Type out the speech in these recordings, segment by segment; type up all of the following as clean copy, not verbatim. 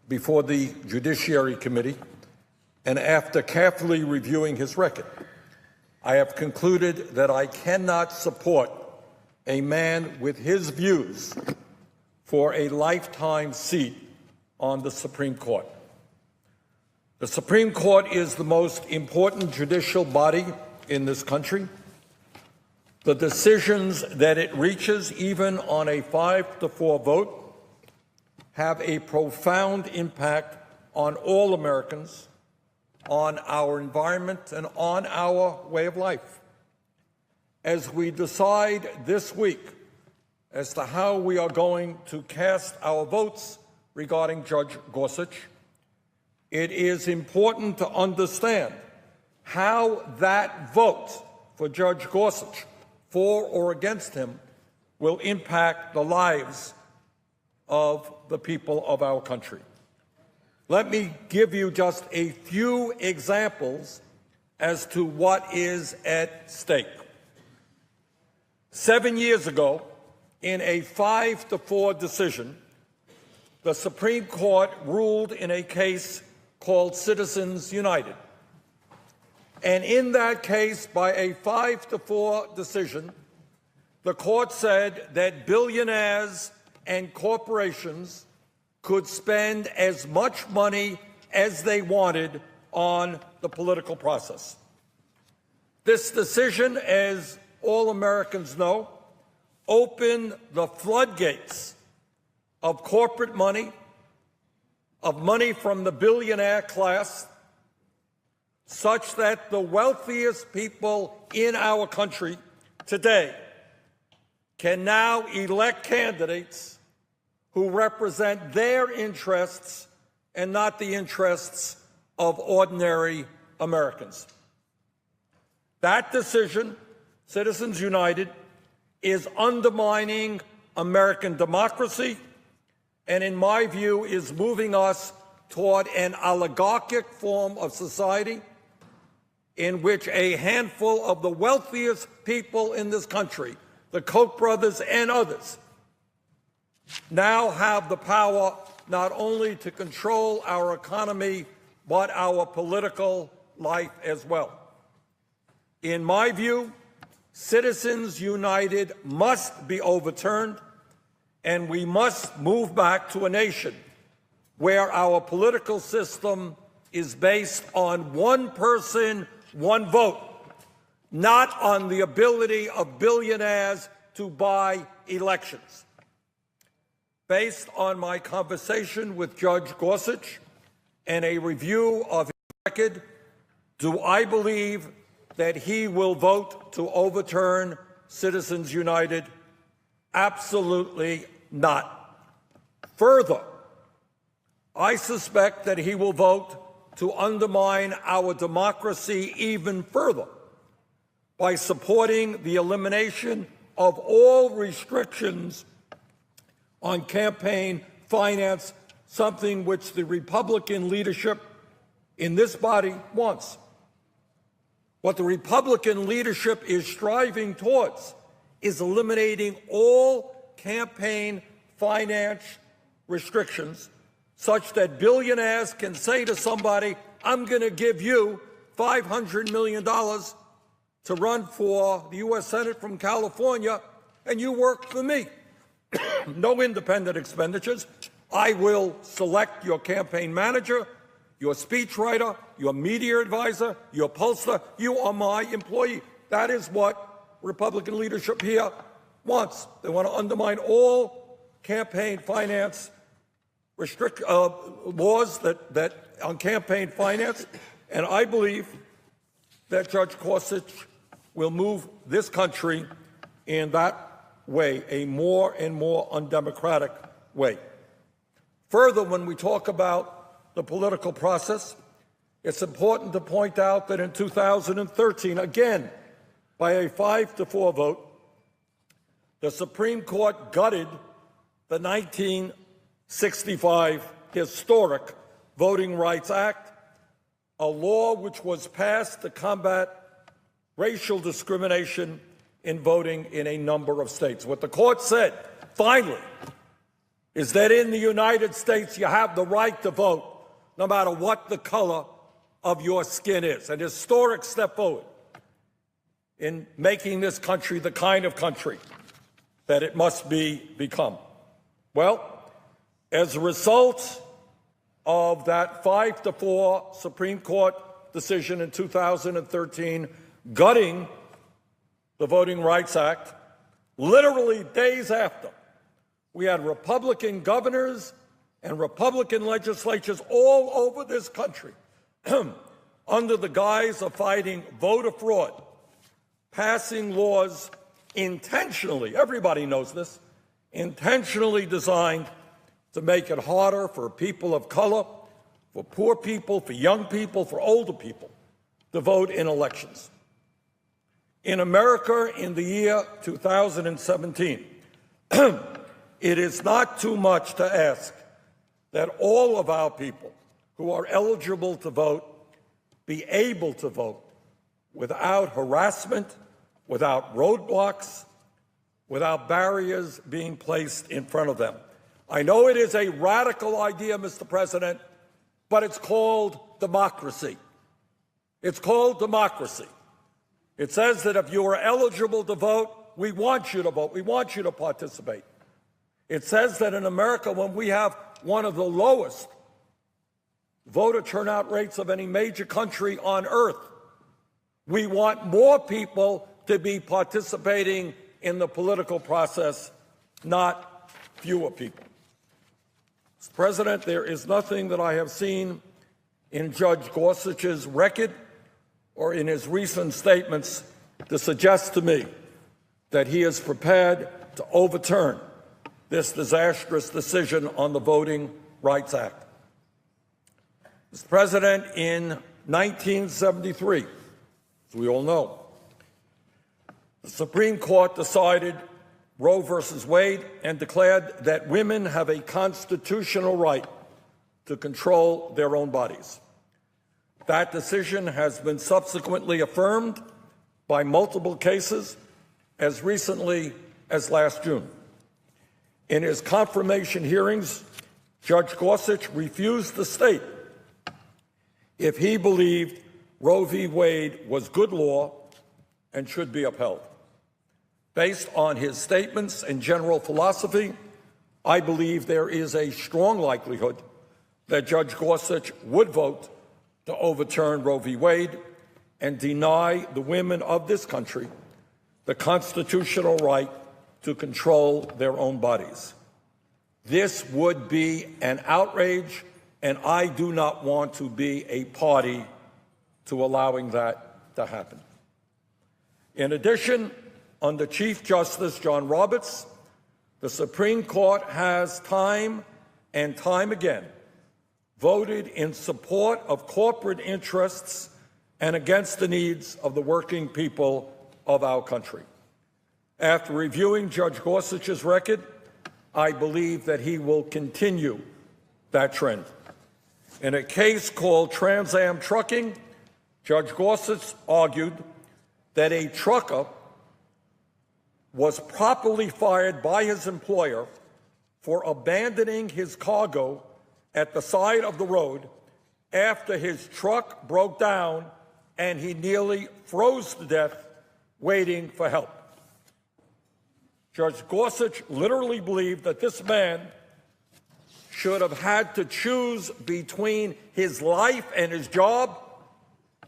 before the Judiciary Committee, and after carefully reviewing his record, I have concluded that I cannot support a man with his views for a lifetime seat on the Supreme Court. The Supreme Court is the most important judicial body in this country. The decisions that it reaches, even on a 5-4 vote, have a profound impact on all Americans, on our environment, and on our way of life. As we decide this week as to how we are going to cast our votes regarding Judge Gorsuch, it is important to understand how that vote for Judge Gorsuch, for or against him, will impact the lives of the people of our country. Let me give you just a few examples as to what is at stake. 7 years ago, in a 5-4 decision, the Supreme Court ruled in a case called Citizens United. And in that case, by a 5-4 decision, the court said that billionaires and corporations could spend as much money as they wanted on the political process. This decision, as all Americans know, opened the floodgates of corporate money, of money from the billionaire class, such that the wealthiest people in our country today can now elect candidates who represent their interests and not the interests of ordinary Americans. That decision, Citizens United, is undermining American democracy and, in my view, is moving us toward an oligarchic form of society in which a handful of the wealthiest people in this country, the Koch brothers and others, now have the power not only to control our economy, but our political life as well. In my view, Citizens United must be overturned, and we must move back to a nation where our political system is based on one person, one vote, not on the ability of billionaires to buy elections. Based on my conversation with Judge Gorsuch and a review of his record, do I believe that he will vote to overturn Citizens United? Absolutely not. Further, I suspect that he will vote to undermine our democracy even further by supporting the elimination of all restrictions on campaign finance, something which the Republican leadership in this body wants. What the Republican leadership is striving towards is eliminating all campaign finance restrictions such that billionaires can say to somebody, I'm going to give you $500 million to run for the U.S. Senate from California, and you work for me. No independent expenditures. I will select your campaign manager, your speechwriter, your media advisor, your pollster. You are my employee. That is what Republican leadership here wants. They want to undermine all campaign finance laws that on campaign finance, and I believe that Judge Gorsuch will move this country in that way, a more and more undemocratic way. Further, when we talk about the political process, it's important to point out that in 2013, again, by a 5-4 vote, the Supreme Court gutted the 1965 historic Voting Rights Act, a law which was passed to combat racial discrimination in voting in a number of states. What the court said, finally, is that in the United States you have the right to vote no matter what the color of your skin is. An historic step forward in making this country the kind of country that it must become. Well, as a result of that 5-4 Supreme Court decision in 2013 gutting the Voting Rights Act, literally days after, we had Republican governors and Republican legislatures all over this country under the guise of fighting voter fraud, passing laws intentionally, everybody knows this, intentionally designed to make it harder for people of color, for poor people, for young people, for older people to vote in elections. In America in the year 2017, it is not too much to ask that all of our people who are eligible to vote be able to vote without harassment, without roadblocks, without barriers being placed in front of them. I know it is a radical idea, Mr. President, but it's called democracy. It's called democracy. It says that if you are eligible to vote, we want you to vote. We want you to participate. It says that in America, when we have one of the lowest voter turnout rates of any major country on earth, we want more people to be participating in the political process, not fewer people. Mr. President, there is nothing that I have seen in Judge Gorsuch's record or in his recent statements to suggest to me that he is prepared to overturn this disastrous decision on the Voting Rights Act. Mr. President, in 1973, as we all know, the Supreme Court decided Roe versus Wade and declared that women have a constitutional right to control their own bodies. That decision has been subsequently affirmed by multiple cases as recently as last June. In his confirmation hearings, Judge Gorsuch refused to state if he believed Roe v. Wade was good law and should be upheld. Based on his statements and general philosophy, I believe there is a strong likelihood that Judge Gorsuch would vote to overturn Roe v. Wade and deny the women of this country the constitutional right to control their own bodies. This would be an outrage, and I do not want to be a party to allowing that to happen. In addition, under Chief Justice John Roberts, the Supreme Court has time and time again voted in support of corporate interests and against the needs of the working people of our country. After reviewing Judge Gorsuch's record, I believe that he will continue that trend. In a case called Trans Am Trucking, Judge Gorsuch argued that a trucker was properly fired by his employer for abandoning his cargo at the side of the road after his truck broke down and he nearly froze to death waiting for help. Judge Gorsuch literally believed that this man should have had to choose between his life and his job,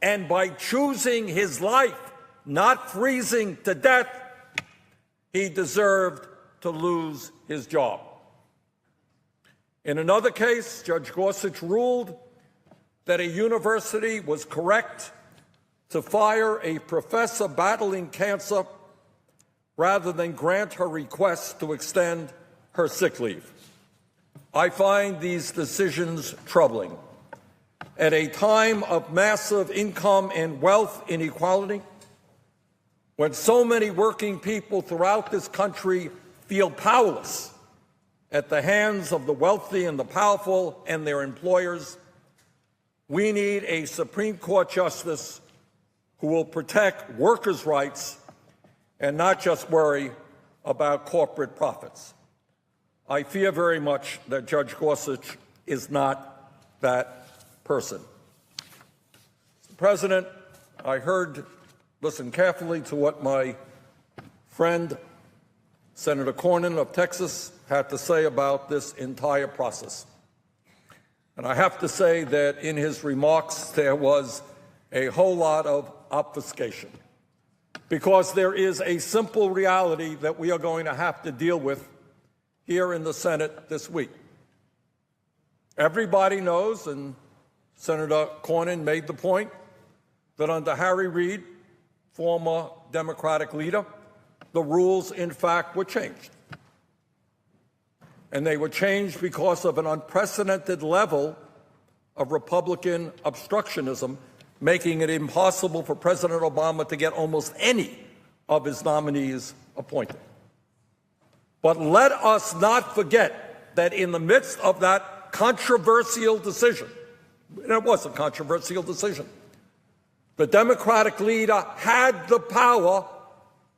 and by choosing his life, not freezing to death, he deserved to lose his job. In another case, Judge Gorsuch ruled that a university was correct to fire a professor battling cancer rather than grant her request to extend her sick leave. I find these decisions troubling. At a time of massive income and wealth inequality, when so many working people throughout this country feel powerless at the hands of the wealthy and the powerful and their employers, we need a Supreme Court justice who will protect workers' rights and not just worry about corporate profits. I fear very much that Judge Gorsuch is not that person. Mr. President, I listened carefully to what my friend, Senator Cornyn of Texas, had to say about this entire process. And I have to say that in his remarks there was a whole lot of obfuscation, because there is a simple reality that we are going to have to deal with here in the Senate this week. Everybody knows, and Senator Cornyn made the point, that under Harry Reid, former Democratic leader, the rules, in fact, were changed. And they were changed because of an unprecedented level of Republican obstructionism, making it impossible for President Obama to get almost any of his nominees appointed. But let us not forget that in the midst of that controversial decision, and it was a controversial decision, the Democratic leader had the power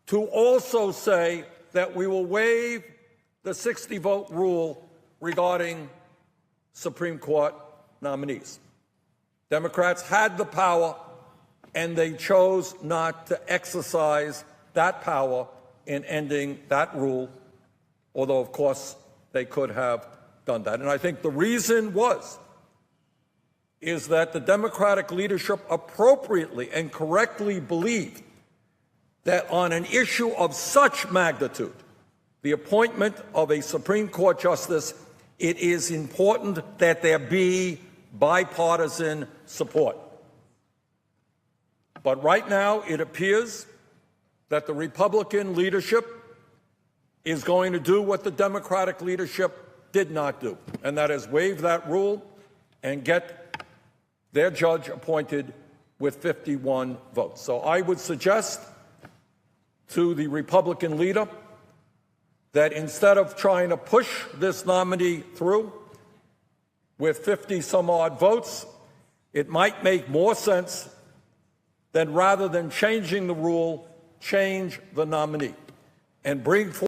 to also say that we will waive the 60-vote rule regarding Supreme Court nominees. Democrats had the power, and they chose not to exercise that power in ending that rule, although, of course, they could have done that. And I think the reason is that the Democratic leadership appropriately and correctly believed that on an issue of such magnitude, the appointment of a Supreme Court justice, it is important that there be bipartisan support. But right now, it appears that the Republican leadership is going to do what the Democratic leadership did not do, and that is waive that rule and get their judge appointed with 51 votes. So I would suggest to the Republican leader that instead of trying to push this nominee through with 50-some-odd votes, it might make more sense that rather than changing the rule, change the nominee and bring forward